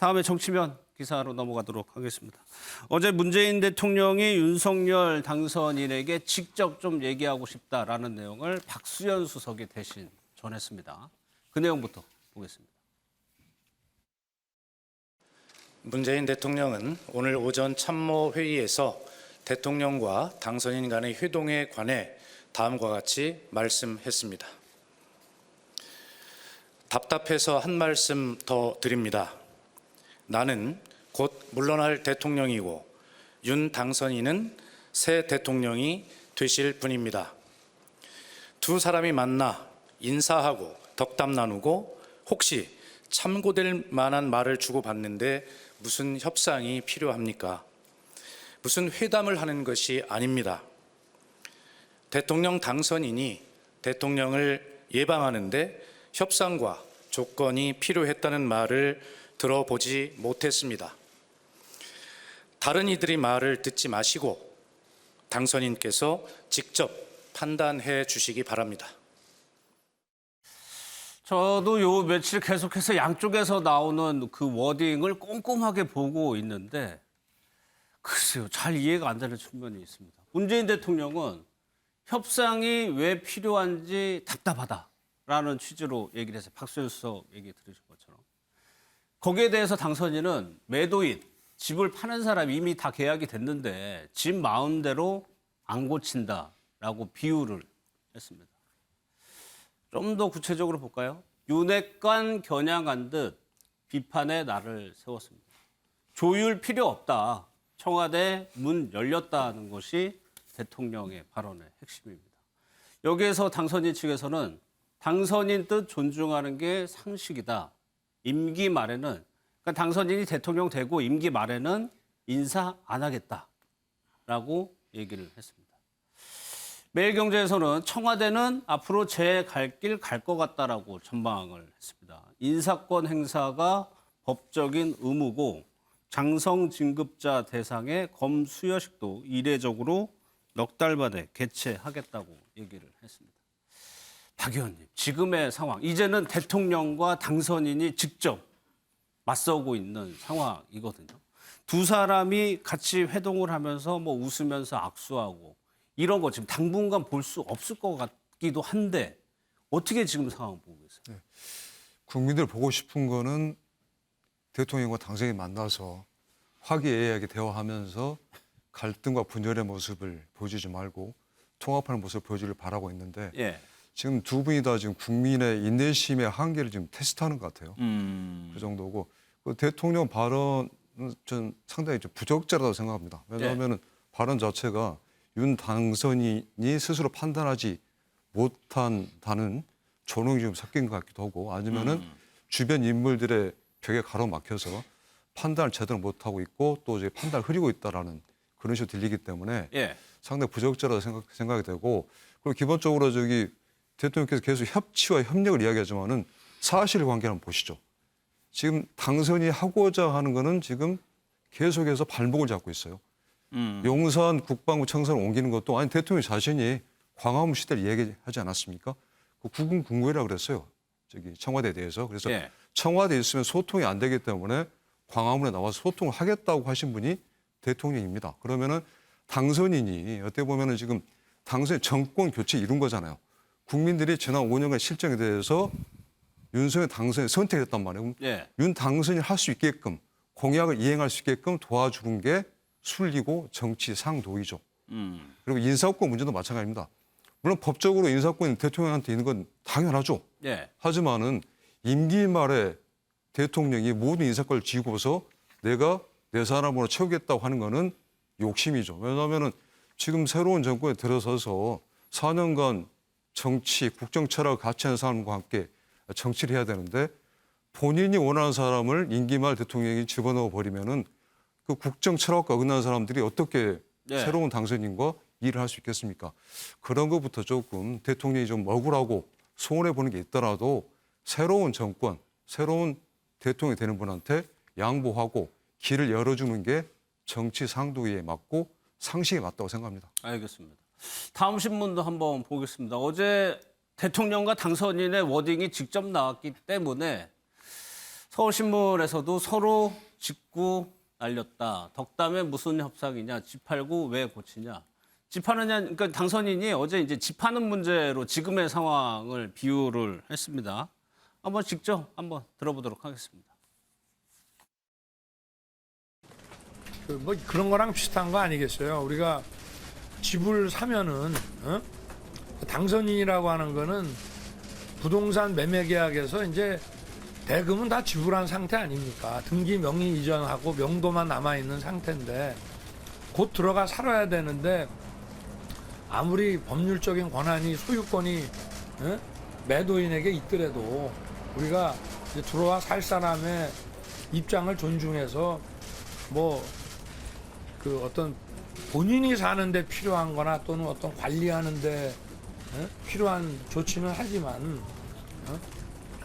다음에 정치면 기사로 넘어가도록 하겠습니다. 어제 문재인 대통령이 윤석열 당선인에게 직접 좀 얘기하고 싶다라는 내용을 박수현 수석이 대신 전했습니다. 그 내용부터 보겠습니다. 문재인 대통령은 오늘 오전 참모회의에서 대통령과 당선인 간의 회동에 관해 다음과 같이 말씀했습니다. 답답해서 한 말씀 더 드립니다. 나는 곧 물러날 대통령이고 윤 당선인은 새 대통령이 되실 분입니다. 두 사람이 만나 인사하고 덕담 나누고 혹시 참고될 만한 말을 주고받는데 무슨 협상이 필요합니까? 무슨 회담을 하는 것이 아닙니다. 대통령 당선인이 대통령을 예방하는데 협상과 조건이 필요했다는 말을 들어보지 못했습니다. 다른 이들의 말을 듣지 마시고 당선인께서 직접 판단해 주시기 바랍니다. 저도 요 며칠 계속해서 양쪽에서 나오는 그 워딩을 꼼꼼하게 보고 있는데 글쎄요, 잘 이해가 안 되는 측면이 있습니다. 문재인 대통령은 협상이 왜 필요한지 답답하다라는 취지로 얘기를 했어요. 박수현 수석 얘기 들으신 것처럼. 거기에 대해서 당선인은 매도인, 집을 파는 사람이 이미 다 계약이 됐는데 집 마음대로 안 고친다라고 비유를 했습니다. 좀 더 구체적으로 볼까요? 윤핵관 겨냥한 듯 비판의 날을 세웠습니다. 조율 필요 없다. 청와대 문 열렸다는 것이 대통령의 발언의 핵심입니다. 여기에서 당선인 측에서는 당선인 뜻 존중하는 게 상식이다. 임기 말에는, 그러니까 당선인이 대통령 되고 임기 말에는 인사 안 하겠다라고 얘기를 했습니다. 매일경제에서는 청와대는 앞으로 제 갈 길 갈 것 같다라고 전망을 했습니다. 인사권 행사가 법적인 의무고 장성 진급자 대상의 검수여식도 이례적으로 넉 달 만에 개최하겠다고 얘기를 했습니다. 박 의원님, 지금의 상황, 이제는 대통령과 당선인이 직접 맞서고 있는 상황이거든요. 두 사람이 같이 회동을 하면서 뭐 웃으면서 악수하고 이런 거 지금 당분간 볼 수 없을 것 같기도 한데 어떻게 지금 상황 보고 계세요? 네. 국민들 보고 싶은 거는 대통령과 당선인이 만나서 화기애애하게 대화하면서 갈등과 분열의 모습을 보여주지 말고 통합하는 모습을 보여주길 바라고 있는데 예. 지금 두 분이 다 지금 국민의 인내심의 한계를 지금 테스트하는 것 같아요. 그 정도고 그 대통령 발언은 전 상당히 좀 부적절하다고 생각합니다. 왜냐하면 발언 자체가 윤 당선인이 스스로 판단하지 못한다는 조롱이 좀 섞인 것 같기도 하고 아니면은 주변 인물들의 벽에 가로막혀서 판단을 제대로 못하고 있고 또 이제 판단을 흐리고 있다라는 그런 식으로 들리기 때문에 상당히 부적절하다고 생각이 되고 그리고 기본적으로 저기 대통령께서 계속 협치와 협력을 이야기하지만은 사실관계를 한번 보시죠. 지금 당선이 하고자 하는 거는 지금 계속해서 발목을 잡고 있어요. 용산 국방부 청사를 옮기는 것도 아니 대통령 자신이 광화문 시대를 얘기하지 않았습니까? 그 국군 국무회의라고 그랬어요. 저기 청와대에 대해서. 그래서 청와대에 있으면 소통이 안 되기 때문에 광화문에 나와서 소통을 하겠다고 하신 분이 대통령입니다. 그러면은 당선인이 어떻게 보면은 지금 당선인 정권 교체 이룬 거잖아요. 국민들이 지난 5년간 실정에 대해서 윤석열 당선인을 선택했단 말이에요. 윤 당선인을 할 수 있게끔 공약을 이행할 수 있게끔 도와주는 게 순리고 정치 상도이죠. 그리고 인사권 문제도 마찬가지입니다. 물론 법적으로 인사권이 대통령한테 있는 건 당연하죠. 하지만은 임기 말에 대통령이 모든 인사권을 쥐고서 내가 내 사람으로 채우겠다고 하는 거는 욕심이죠. 왜냐하면은 지금 새로운 정권에 들어서서 4년간 정치, 국정 철학을 같이 하는 사람과 함께 정치를 해야 되는데 본인이 원하는 사람을 임기 말 대통령이 집어넣어 버리면은 그 국정 철학과 어긋나는 사람들이 어떻게 새로운 당선인과 일을 할 수 있겠습니까? 그런 것부터 조금 대통령이 좀 억울하고 소원해 보는 게 있더라도 새로운 정권, 새로운 대통령이 되는 분한테 양보하고 길을 열어주는 게 정치 상도에 맞고 상식에 맞다고 생각합니다. 알겠습니다. 다음 신문도 한번 보겠습니다. 어제 대통령과 당선인의 워딩이 직접 나왔기 때문에 서울신문에서도 서로 짚고 날렸다. 덕담에 무슨 협상이냐? 짚팔고 왜 고치냐? 짚하느냐, 그러니까 당선인이 어제 이제 짚하는 문제로 지금의 상황을 비유를 했습니다. 한번 직접 한번 들어보도록 하겠습니다. 뭐 그런 거랑 비슷한 거 아니겠어요? 우리가 집을 사면은 당선인이라고 하는 거는 부동산 매매 계약에서 이제 대금은 다 지불한 상태 아닙니까? 등기 명의 이전하고 명도만 남아 있는 상태인데 곧 들어가 살아야 되는데 아무리 법률적인 권한이 소유권이 매도인에게 있더라도 우리가 이제 들어와 살 사람의 입장을 존중해서 뭐 그 어떤 본인이 사는데 필요한 거나 또는 어떤 관리하는데 필요한 조치는 하지만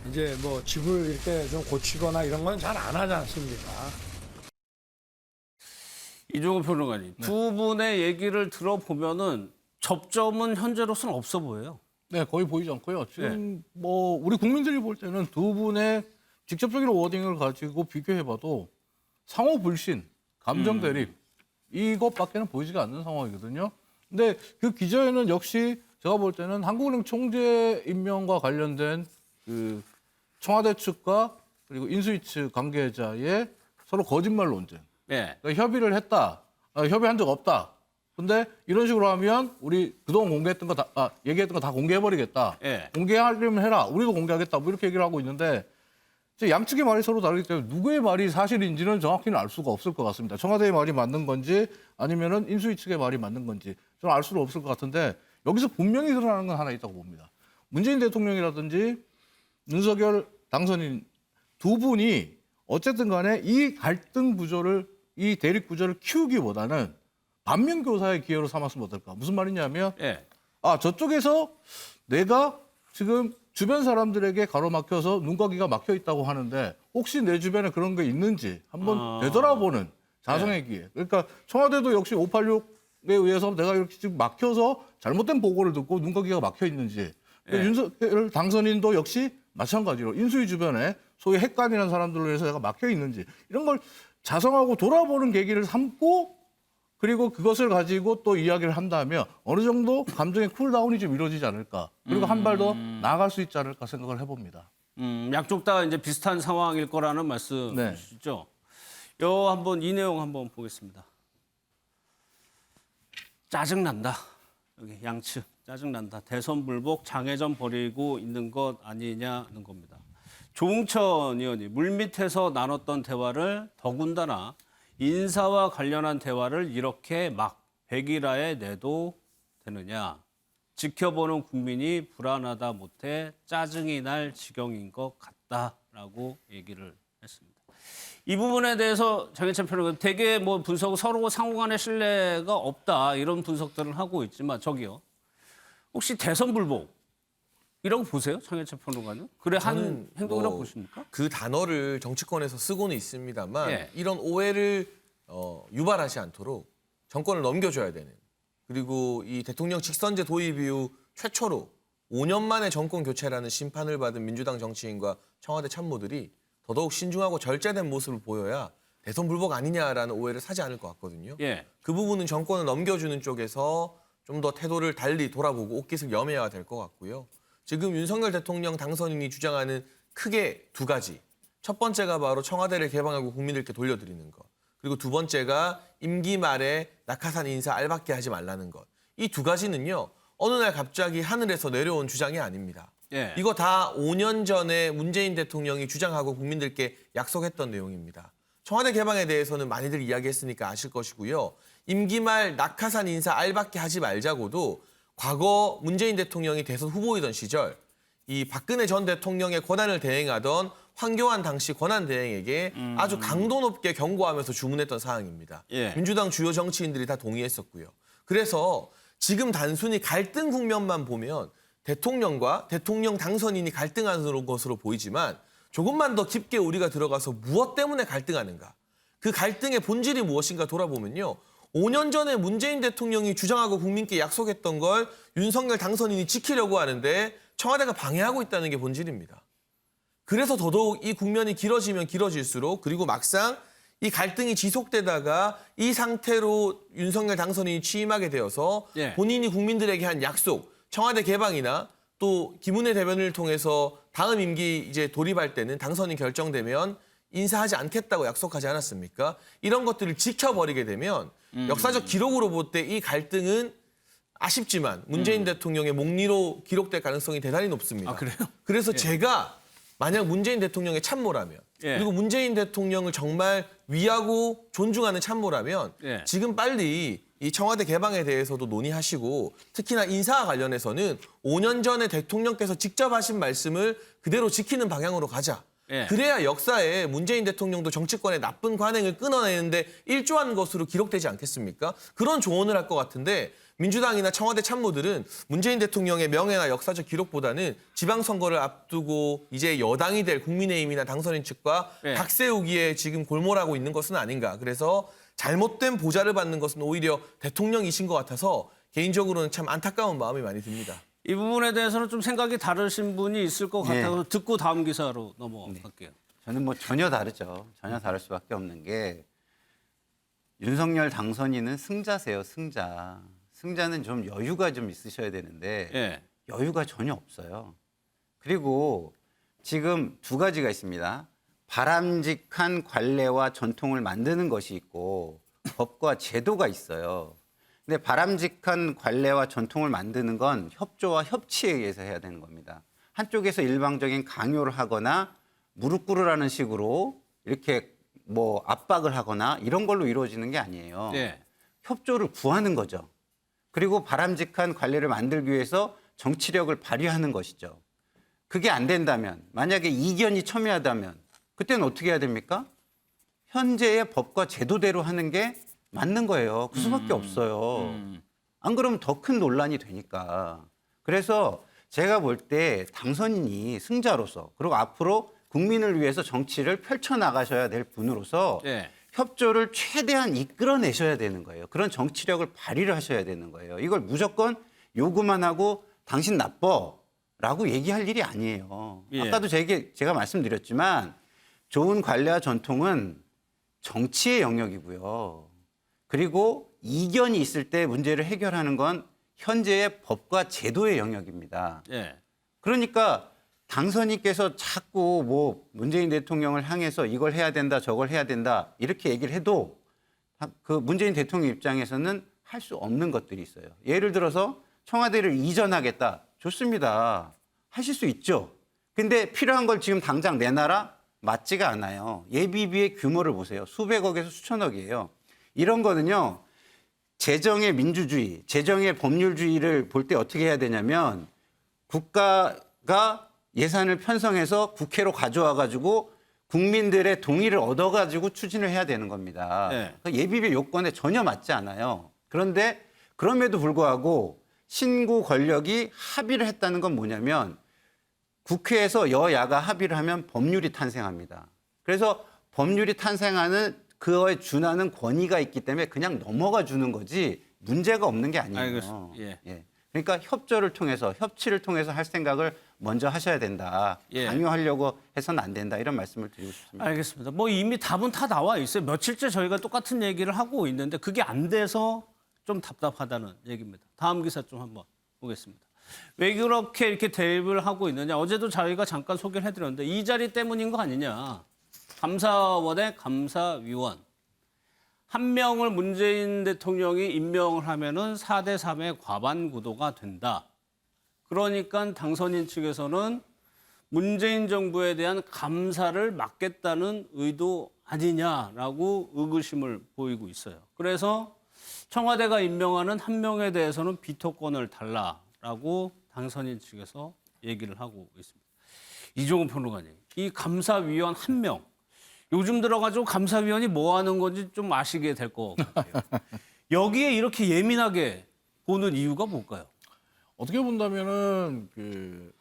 이제 뭐 집을 이렇게 좀 고치거나 이런 건 잘 안 하지 않습니까? 이종호 평론가님, 두 분의 얘기를 들어보면은 접점은 현재로서는 없어 보여요. 네, 거의 보이지 않고요. 지금 뭐 우리 국민들이 볼 때는 두 분의 직접적인 워딩을 가지고 비교해봐도 상호 불신, 감정 대립 이것밖에는 보이지가 않는 상황이거든요. 근데 그 기저에는 역시 제가 볼 때는 한국은행 총재 임명과 관련된 그 청와대 측과 그리고 인수위 측 관계자의 서로 거짓말 논쟁. 예. 그러니까 협의를 했다. 협의한 적 없다. 근데 이런 식으로 하면 우리 그동안 공개했던 거 다, 얘기했던 거 다 공개해버리겠다. 예. 공개하려면 해라. 우리도 공개하겠다. 뭐 이렇게 얘기를 하고 있는데 양측의 말이 서로 다르기 때문에 누구의 말이 사실인지는 정확히는 알 수가 없을 것 같습니다. 청와대의 말이 맞는 건지 아니면은 인수위 측의 말이 맞는 건지 저는 알 수는 없을 것 같은데 여기서 분명히 드러나는 건 하나 있다고 봅니다. 문재인 대통령이라든지 윤석열 당선인 두 분이 어쨌든 간에 이 갈등 구조를 이 대립 구조를 키우기보다는 반면 교사의 기회로 삼았으면 어떨까? 무슨 말이냐면 예. 저쪽에서 내가 지금 주변 사람들에게 가로막혀서 눈가기가 막혀 있다고 하는데 혹시 내 주변에 그런 게 있는지 한번 되돌아보는 자성의 기회. 그러니까 청와대도 역시 586에 의해서 내가 이렇게 지금 막혀서 잘못된 보고를 듣고 눈가기가 막혀 있는지 윤석열 당선인도 역시 마찬가지로 인수위 주변에 소위 핵관이라는 사람들로 해서 내가 막혀 있는지 이런 걸 자성하고 돌아보는 계기를 삼고 그리고 그것을 가지고 또 이야기를 한다면 어느 정도 감정의 쿨다운이 좀 이루어지지 않을까. 그리고 한 발 더 나아갈 수 있지 않을까 생각을 해봅니다. 양쪽 다 이제 비슷한 상황일 거라는 말씀이시죠? 한번 이 내용 한번 보겠습니다. 짜증난다. 여기 양측 짜증난다. 대선 불복 장애전 벌이고 있는 것 아니냐는 겁니다. 조응천 의원이 물밑에서 나눴던 대화를 더군다나 인사와 관련한 대화를 이렇게 막 백일화에 내도 되느냐. 지켜보는 국민이 불안하다 못해 짜증이 날 지경인 것 같다라고 얘기를 했습니다. 이 부분에 대해서 장혜찬 평론가 되게 뭐 분석 서로 상호 간의 신뢰가 없다 이런 분석들을 하고 있지만 저기요. 혹시 대선 불복이라고 보세요? 장혜찬 평론가는? 그래 한 행동이라고 보십니까? 그 단어를 정치권에서 쓰고는 있습니다만 예. 이런 오해를 유발하지 않도록 정권을 넘겨줘야 되는 그리고 이 대통령 직선제 도입 이후 최초로 5년 만에 정권 교체라는 심판을 받은 민주당 정치인과 청와대 참모들이 더더욱 신중하고 절제된 모습을 보여야 대선 불복 아니냐라는 오해를 사지 않을 것 같거든요. 예. 그 부분은 정권을 넘겨주는 쪽에서 좀 더 태도를 달리 돌아보고 옷깃을 염해야 될 것 같고요. 지금 윤석열 대통령 당선인이 주장하는 크게 두 가지. 첫 번째가 바로 청와대를 개방하고 국민들께 돌려드리는 것. 그리고 두 번째가 임기 말에 낙하산 인사 알박기 하지 말라는 것. 이 두 가지는요. 어느 날 갑자기 하늘에서 내려온 주장이 아닙니다. 예. 이거 다 5년 전에 문재인 대통령이 주장하고 국민들께 약속했던 내용입니다. 청와대 개방에 대해서는 많이들 이야기했으니까 아실 것이고요. 임기 말 낙하산 인사 알박기 하지 말자고도 과거 문재인 대통령이 대선 후보이던 시절 이 박근혜 전 대통령의 권한을 대행하던 황교안 당시 권한대행에게 아주 강도 높게 경고하면서 주문했던 사항입니다. 예. 민주당 주요 정치인들이 다 동의했었고요. 그래서 지금 단순히 갈등 국면만 보면 대통령과 대통령 당선인이 갈등하는 것으로 보이지만 조금만 더 깊게 우리가 들어가서 무엇 때문에 갈등하는가? 그 갈등의 본질이 무엇인가 돌아보면요. 5년 전에 문재인 대통령이 주장하고 국민께 약속했던 걸 윤석열 당선인이 지키려고 하는데 청와대가 방해하고 있다는 게 본질입니다. 그래서 더더욱 이 국면이 길어지면 길어질수록 그리고 막상 이 갈등이 지속되다가 이 상태로 윤석열 당선인이 취임하게 되어서 예. 본인이 국민들에게 한 약속, 청와대 개방이나 또 김은혜 대변인을 통해서 다음 임기 이제 돌입할 때는 당선이 결정되면 인사하지 않겠다고 약속하지 않았습니까? 이런 것들을 지켜버리게 되면 역사적 기록으로 볼 때 이 갈등은 아쉽지만 문재인 대통령의 몽리로 기록될 가능성이 대단히 높습니다. 아, 그래요? 그래서 제가 만약 문재인 대통령의 참모라면 예. 그리고 문재인 대통령을 정말 위하고 존중하는 참모라면 예. 지금 빨리 이 청와대 개방에 대해서도 논의하시고 특히나 인사와 관련해서는 5년 전에 대통령께서 직접 하신 말씀을 그대로 지키는 방향으로 가자. 예. 그래야 역사에 문재인 대통령도 정치권의 나쁜 관행을 끊어내는데 일조한 것으로 기록되지 않겠습니까? 그런 조언을 할 것 같은데 민주당이나 청와대 참모들은 문재인 대통령의 명예나 역사적 기록보다는 지방선거를 앞두고 이제 여당이 될 국민의힘이나 당선인 측과 예. 각 세우기에 지금 골몰하고 있는 것은 아닌가. 그래서 잘못된 보좌를 받는 것은 오히려 대통령이신 것 같아서 개인적으로는 참 안타까운 마음이 많이 듭니다. 이 부분에 대해서는 좀 생각이 다르신 분이 있을 것 예. 같아서 듣고 다음 기사로 넘어갈게요. 저는 뭐 전혀 다르죠. 전혀 다를 수밖에 없는 게 윤석열 당선인은 승자세요, 승자. 승자는 좀 여유가 좀 있으셔야 되는데 예. 여유가 전혀 없어요. 그리고 지금 두 가지가 있습니다. 바람직한 관례와 전통을 만드는 것이 있고 법과 제도가 있어요. 근데 바람직한 관례와 전통을 만드는 건 협조와 협치에 의해서 해야 되는 겁니다. 한쪽에서 일방적인 강요를 하거나 무릎 꿇으라는 식으로 이렇게 뭐 압박을 하거나 이런 걸로 이루어지는 게 아니에요. 예. 협조를 구하는 거죠. 그리고 바람직한 관례를 만들기 위해서 정치력을 발휘하는 것이죠. 그게 안 된다면, 만약에 이견이 첨예하다면 그때는 어떻게 해야 됩니까? 현재의 법과 제도대로 하는 게 맞는 거예요. 그 수밖에 없어요. 안 그러면 더 큰 논란이 되니까. 그래서 제가 볼 때 당선인이 승자로서 그리고 앞으로 국민을 위해서 정치를 펼쳐나가셔야 될 분으로서 예. 협조를 최대한 이끌어내셔야 되는 거예요. 그런 정치력을 발휘를 하셔야 되는 거예요. 이걸 무조건 요구만 하고 당신 나빠라고 얘기할 일이 아니에요. 예. 아까도 제가 말씀드렸지만 좋은 관례와 전통은 정치의 영역이고요. 그리고 이견이 있을 때 문제를 해결하는 건 현재의 법과 제도의 영역입니다. 예. 그러니까 당선인께서 자꾸 뭐 문재인 대통령을 향해서 이걸 해야 된다, 저걸 해야 된다 이렇게 얘기를 해도 그 문재인 대통령 입장에서는 할 수 없는 것들이 있어요. 예를 들어서 청와대를 이전하겠다. 좋습니다. 하실 수 있죠. 근데 필요한 걸 지금 당장 내놔라? 맞지가 않아요. 예비비의 규모를 보세요. 수백억에서 수천억이에요. 이런 거는요. 재정의 민주주의, 재정의 법률주의를 볼 때 어떻게 해야 되냐면 국가가 예산을 편성해서 국회로 가져와 가지고 국민들의 동의를 얻어 가지고 추진을 해야 되는 겁니다. 네. 그러니까 예비비 요건에 전혀 맞지 않아요. 그런데 그럼에도 불구하고 신구 권력이 합의를 했다는 건 뭐냐면 국회에서 여야가 합의를 하면 법률이 탄생합니다. 그래서 법률이 탄생하는 그거에 준하는 권위가 있기 때문에 그냥 넘어가 주는 거지 문제가 없는 게 아니에요. 알겠습니다. 예. 그러니까 협조를 통해서 협치를 통해서 할 생각을 먼저 하셔야 된다. 예. 강요하려고 해서는 안 된다. 이런 말씀을 드리고 싶습니다. 알겠습니다. 뭐 이미 답은 다 나와 있어요. 며칠째 저희가 똑같은 얘기를 하고 있는데 그게 안 돼서 좀 답답하다는 얘기입니다. 다음 기사 좀 한번 보겠습니다. 왜 그렇게 이렇게 대립을 하고 있느냐. 어제도 저희가 잠깐 소개를 해드렸는데 이 자리 때문인 거 아니냐. 감사원의 감사위원. 한 명을 문재인 대통령이 임명을 하면은 4대 3의 과반 구도가 된다. 그러니까 당선인 측에서는 문재인 정부에 대한 감사를 막겠다는 의도 아니냐라고 의구심을 보이고 있어요. 그래서 청와대가 임명하는 한 명에 대해서는 비토권을 달라라고 당선인 측에서 얘기를 하고 있습니다. 이종훈 평론가님, 이 감사위원 한 명, 요즘 들어가지고 감사위원이 뭐 하는 건지 좀 아시게 될 것 같아요. 여기에 이렇게 예민하게 보는 이유가 뭘까요? 어떻게 본다면은 그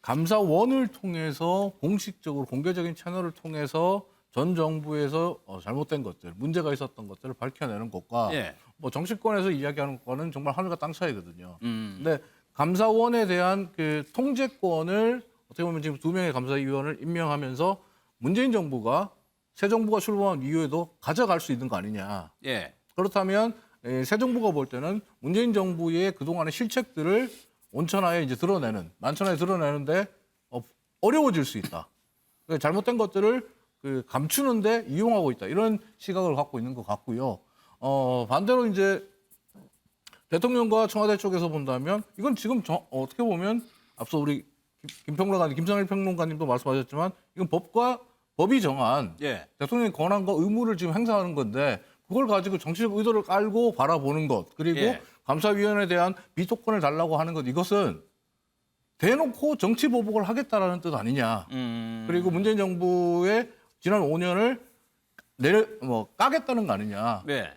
감사원을 통해서 공식적으로 공개적인 채널을 통해서 전 정부에서 잘못된 것들, 문제가 있었던 것들을 밝혀내는 것과 예. 뭐 정치권에서 이야기하는 것과는 정말 하늘과 땅 차이거든요. 근데 감사원에 대한 그 통제권을 어떻게 보면 지금 2명의 감사위원을 임명하면서 문재인 정부가 새 정부가 출범한 이후에도 가져갈 수 있는 거 아니냐. 예. 그렇다면 새 정부가 볼 때는 문재인 정부의 그동안의 실책들을 온천하에 이제 만천하에 드러내는데 어려워질 수 있다. 그러니까 잘못된 것들을 감추는데 이용하고 있다. 이런 시각을 갖고 있는 것 같고요. 반대로 이제 대통령과 청와대 쪽에서 본다면 이건 지금 어떻게 보면 앞서 우리 김성일 평론가님도 말씀하셨지만 이건 법이 정한 예. 대통령의 권한과 의무를 지금 행사하는 건데 그걸 가지고 정치적 의도를 깔고 바라보는 것 그리고 예. 감사위원회에 대한 비토권을 달라고 하는 것 이것은 대놓고 정치 보복을 하겠다라는 뜻 아니냐. 그리고 문재인 정부의 지난 5년을 까겠다는 거 아니냐. 네.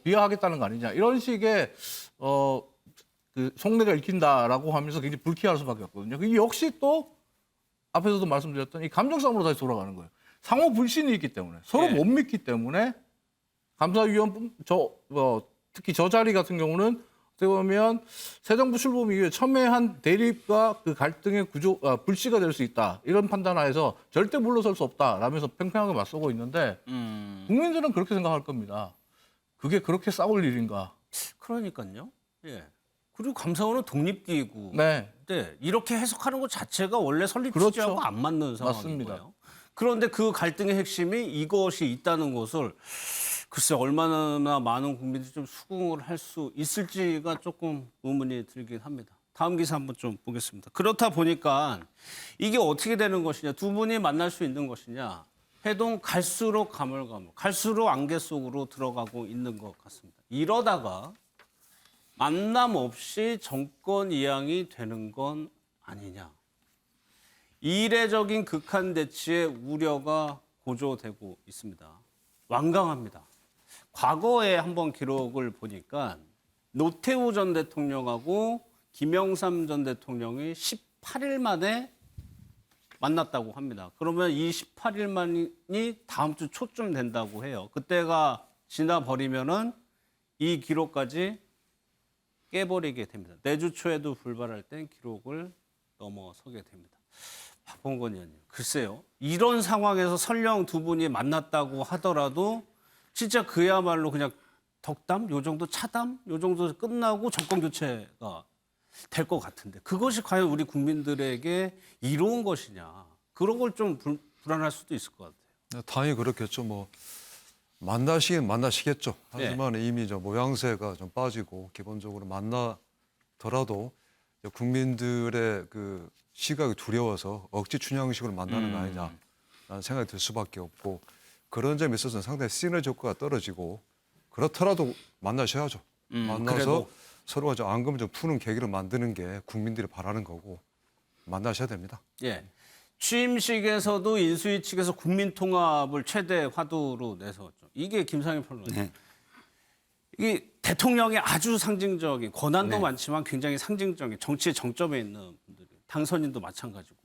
비하하겠다는 거 아니냐. 이런 식의 그 속내가 읽힌다라고 하면서 굉장히 불쾌할 수밖에 없거든요. 이 역시 또 앞에서도 말씀드렸던 이 감정 싸움으로 다시 돌아가는 거예요. 상호 불신이 있기 때문에 서로 예. 못 믿기 때문에 감사위원 특히 저 자리 같은 경우는 어떻게 보면 새 정부 출범 이후에 첨예한 대립과 그 갈등의 불씨가 될 수 있다. 이런 판단하에서 절대 물러설 수 없다라면서 팽팽하게 맞서고 있는데 국민들은 그렇게 생각할 겁니다. 그게 그렇게 싸울 일인가? 그러니까요. 예. 그리고 감사원은 독립기구. 네. 네, 이렇게 해석하는 것 자체가 원래 설립 그렇죠. 취지하고 안 맞는 상황인 맞습니다. 거예요. 그런데 그 갈등의 핵심이 이것이 있다는 것을 글쎄 얼마나 많은 국민들이 좀 수긍을 할 수 있을지가 조금 의문이 들긴 합니다. 다음 기사 한번 좀 보겠습니다. 그렇다 보니까 이게 어떻게 되는 것이냐, 두 분이 만날 수 있는 것이냐, 해동 갈수록 가물가물, 갈수록 안개 속으로 들어가고 있는 것 같습니다. 이러다가 만남 없이 정권 이양이 되는 건 아니냐. 이례적인 극한 대치의 우려가 고조되고 있습니다. 완강합니다. 과거에 한번 기록을 보니까 노태우 전 대통령하고 김영삼 전 대통령이 18일 만에 만났다고 합니다. 그러면 이 18일 만이 다음 주 초쯤 된다고 해요. 그때가 지나버리면은 이 기록까지 깨버리게 됩니다. 내주 초에도 불발할 땐 기록을 넘어서게 됩니다. 박봉건 의원님, 글쎄요. 이런 상황에서 설령 두 분이 만났다고 하더라도 진짜 그야말로 그냥 덕담, 요 정도 차담, 요 정도 끝나고 정권 교체가 될 것 같은데 그것이 과연 우리 국민들에게 이로운 것이냐. 그런 걸 좀 불안할 수도 있을 것 같아요. 당연히 그렇겠죠. 만나시긴 만나시겠죠. 네. 하지만 이미 모양새가 좀 빠지고 기본적으로 만나더라도 국민들의 그 시각이 두려워서 억지 춘향식으로 만나는 거 아니냐라는 생각이 들 수밖에 없고 그런 점에 있어서는 상당히 시너지 효과가 떨어지고 그렇더라도 만나셔야죠. 만나서 그래도. 서로가 좀 앙금을 좀 푸는 계기를 만드는 게 국민들이 바라는 거고 만나셔야 됩니다. 예. 취임식에서도 인수위 측에서 국민 통합을 최대 화두로 내세웠죠. 이게 김상현 평론가. 네. 이게 대통령의 아주 상징적인 권한도 네. 많지만 굉장히 상징적인 정치의 정점에 있는 분들이 당선인도 마찬가지고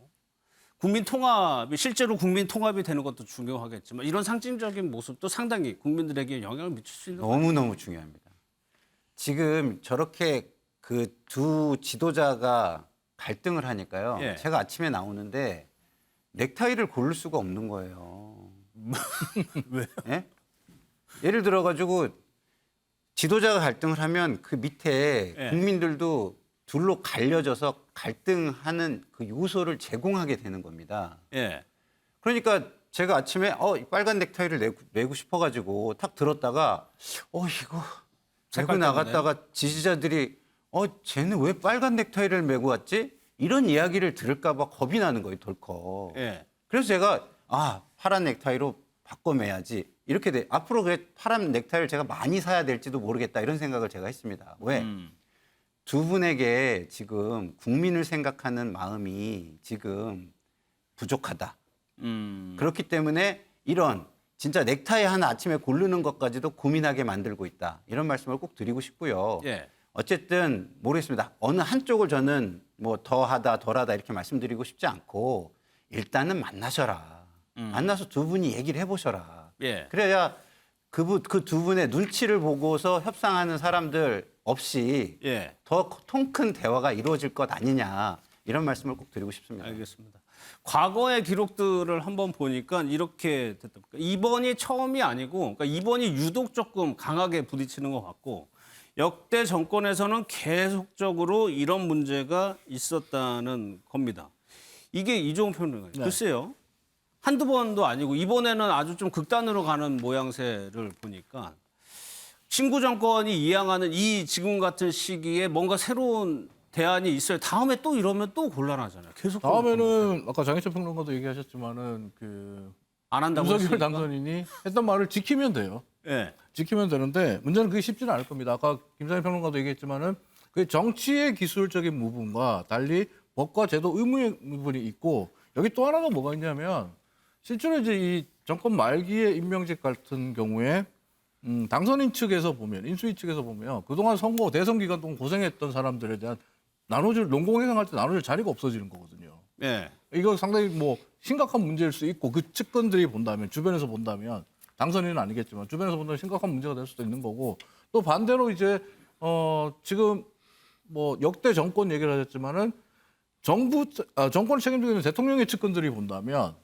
국민 통합이 실제로 국민 통합이 되는 것도 중요하겠지만 이런 상징적인 모습도 상당히 국민들에게 영향을 미칠 수 있는 너무너무 중요합니다. 지금 저렇게 그 두 지도자가 갈등을 하니까요. 예. 제가 아침에 나오는데 넥타이를 고를 수가 없는 거예요. 왜요? 예? 예를 들어가지고 지도자가 갈등을 하면 그 밑에 예. 국민들도 둘로 갈려져서 갈등하는 그 요소를 제공하게 되는 겁니다. 예. 그러니까 제가 아침에 빨간 넥타이를 메고 싶어가지고 탁 들었다가 이거 메고 색깔 나갔다가 지지자들이 쟤는 왜 빨간 넥타이를 메고 왔지? 이런 이야기를 들을까 봐 겁이 나는 거예요, 덜컥. 예. 그래서 제가 파란 넥타이로 바꿔 매야지. 이렇게 앞으로 파란 넥타이를 제가 많이 사야 될지도 모르겠다 이런 생각을 제가 했습니다. 왜? 두 분에게 지금 국민을 생각하는 마음이 지금 부족하다. 그렇기 때문에 이런 진짜 넥타이 하나 아침에 고르는 것까지도 고민하게 만들고 있다. 이런 말씀을 꼭 드리고 싶고요. 예. 어쨌든 모르겠습니다. 어느 한쪽을 저는 더하다 덜하다 이렇게 말씀드리고 싶지 않고 일단은 만나셔라. 만나서 두 분이 얘기를 해보셔라. 예. 그래야 그 두 분의 눈치를 보고서 협상하는 사람들 없이 예. 더 통 큰 대화가 이루어질 것 아니냐 이런 말씀을 꼭 드리고 싶습니다. 알겠습니다. 과거의 기록들을 한번 보니까 이렇게 됐다. 이번이 처음이 아니고, 그러니까 이번이 유독 조금 강하게 부딪히는 것 같고, 역대 정권에서는 계속적으로 이런 문제가 있었다는 겁니다. 이게 이종훈 평론가님. 글쎄요. 한두 번도 아니고 이번에는 아주 좀 극단으로 가는 모양새를 보니까 신구 정권이 이양하는 이 지금 같은 시기에 뭔가 새로운 대안이 있어요. 다음에 또 이러면 또 곤란하잖아요. 계속 다음에는 아까 장혜철 평론가도 얘기하셨지만은 그 안 한다고 윤석열 했으니까. 당선인이 했던 말을 지키면 돼요. 예. 지키면 되는데 문제는 그게 쉽지는 않을 겁니다. 아까 김상희 평론가도 얘기했지만은 그 정치의 기술적인 부분과 달리 법과 제도 의무의 부분이 있고 여기 또 하나가 뭐가 있냐면 실제로 이제 이 정권 말기의 임명직 같은 경우에 당선인 측에서 보면 인수위 측에서 보면 그동안 선거 대선 기간 동안 고생했던 사람들에 대한 나눠줄 농공회상할 때 나눠줄 자리가 없어지는 거거든요. 예. 이거 상당히 뭐 심각한 문제일 수 있고 그 측근들이 본다면 주변에서 본다면 당선인은 아니겠지만 주변에서 본다면 심각한 문제가 될 수도 있는 거고 또 반대로 이제 지금 뭐 역대 정권 얘기를 하셨지만은 정권을 책임지고 있는 대통령의 측근들이 본다면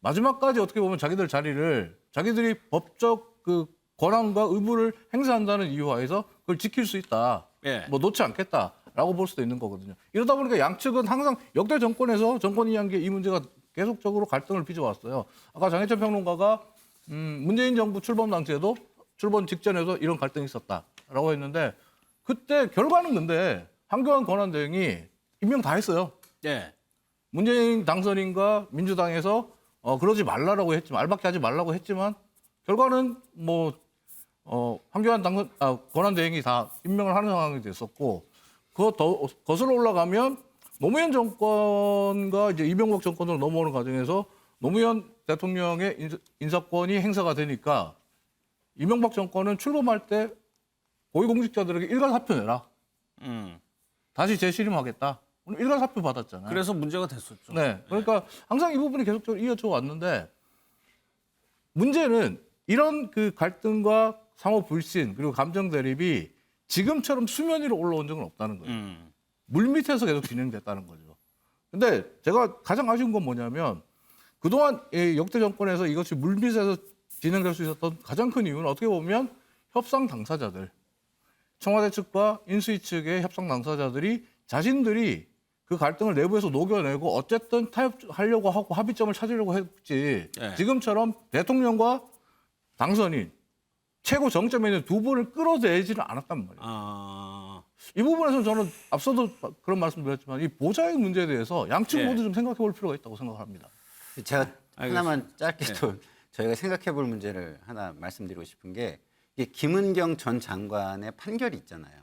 마지막까지 어떻게 보면 자기들 자리를 자기들이 법적 그 권한과 의무를 행사한다는 이유하에서 그걸 지킬 수 있다. 예. 뭐 놓지 않겠다라고 볼 수도 있는 거거든요. 이러다 보니까 양측은 항상 역대 정권에서 정권 이양기에 이 문제가 계속적으로 갈등을 빚어왔어요. 아까 장혜철 평론가가 문재인 정부 출범 당시에도 출범 직전에도 이런 갈등이 있었다라고 했는데 그때 결과는 근데 한교안 권한대행이 임명 다 했어요. 예. 문재인 당선인과 민주당에서 그러지 말라라고 했지만 알박기 하지 말라고 했지만 결과는 뭐 한교안 권한대행이 다 임명을 하는 상황이 됐었고 그거 더 거슬러 올라가면 노무현 정권과 이제 이명박 정권으로 넘어오는 과정에서 노무현 대통령의 인사권이 행사가 되니까 이명박 정권은 출범할 때 고위공직자들에게 일괄사표 내라. 다시 재신임하겠다. 오늘 일괄사표 받았잖아요. 그래서 문제가 됐었죠. 네. 그러니까 항상 이 부분이 계속적으로 이어져 왔는데 문제는 이런 그 갈등과 상호 불신 그리고 감정 대립이 지금처럼 수면 위로 올라온 적은 없다는 거예요. 물밑에서 계속 진행됐다는 거죠. 근데 제가 가장 아쉬운 건 뭐냐면 그동안 이 역대 정권에서 이것이 물밑에서 진행될 수 있었던 가장 큰 이유는 어떻게 보면 협상 당사자들, 청와대 측과 인수위 측의 협상 당사자들이 자신들이 그 갈등을 내부에서 녹여내고 어쨌든 타협하려고 하고 합의점을 찾으려고 했지 네. 지금처럼 대통령과 당선인 최고 정점에 있는 두 분을 끌어내지는 않았단 말이에요. 이 부분에서 저는 앞서도 그런 말씀드렸지만 이 보좌의 문제에 대해서 양측 예. 모두 좀 생각해 볼 필요가 있다고 생각합니다. 제가 알겠습니다. 하나만 짧게 네. 또 저희가 생각해 볼 문제를 하나 말씀드리고 싶은 게 이게 김은경 전 장관의 판결이 있잖아요.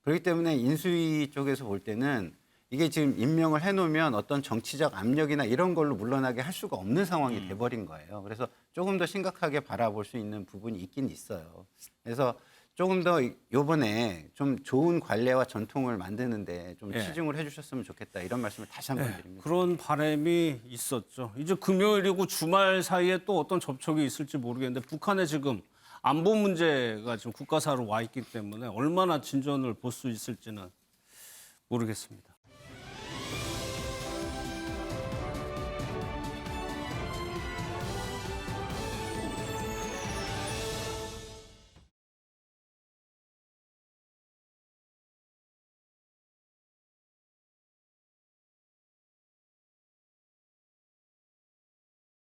그렇기 때문에 인수위 쪽에서 볼 때는 이게 지금 임명을 해놓으면 어떤 정치적 압력이나 이런 걸로 물러나게 할 수가 없는 상황이 돼버린 거예요. 그래서 조금 더 심각하게 바라볼 수 있는 부분이 있긴 있어요. 그래서 조금 더 이번에 좀 좋은 관례와 전통을 만드는데 좀 예. 치중을 해주셨으면 좋겠다 이런 말씀을 다시 한번 드립니다. 그런 바람이 있었죠. 이제 금요일이고 주말 사이에 또 어떤 접촉이 있을지 모르겠는데 북한에 지금 안보 문제가 지금 국가사로 와 있기 때문에 얼마나 진전을 볼 수 있을지는 모르겠습니다.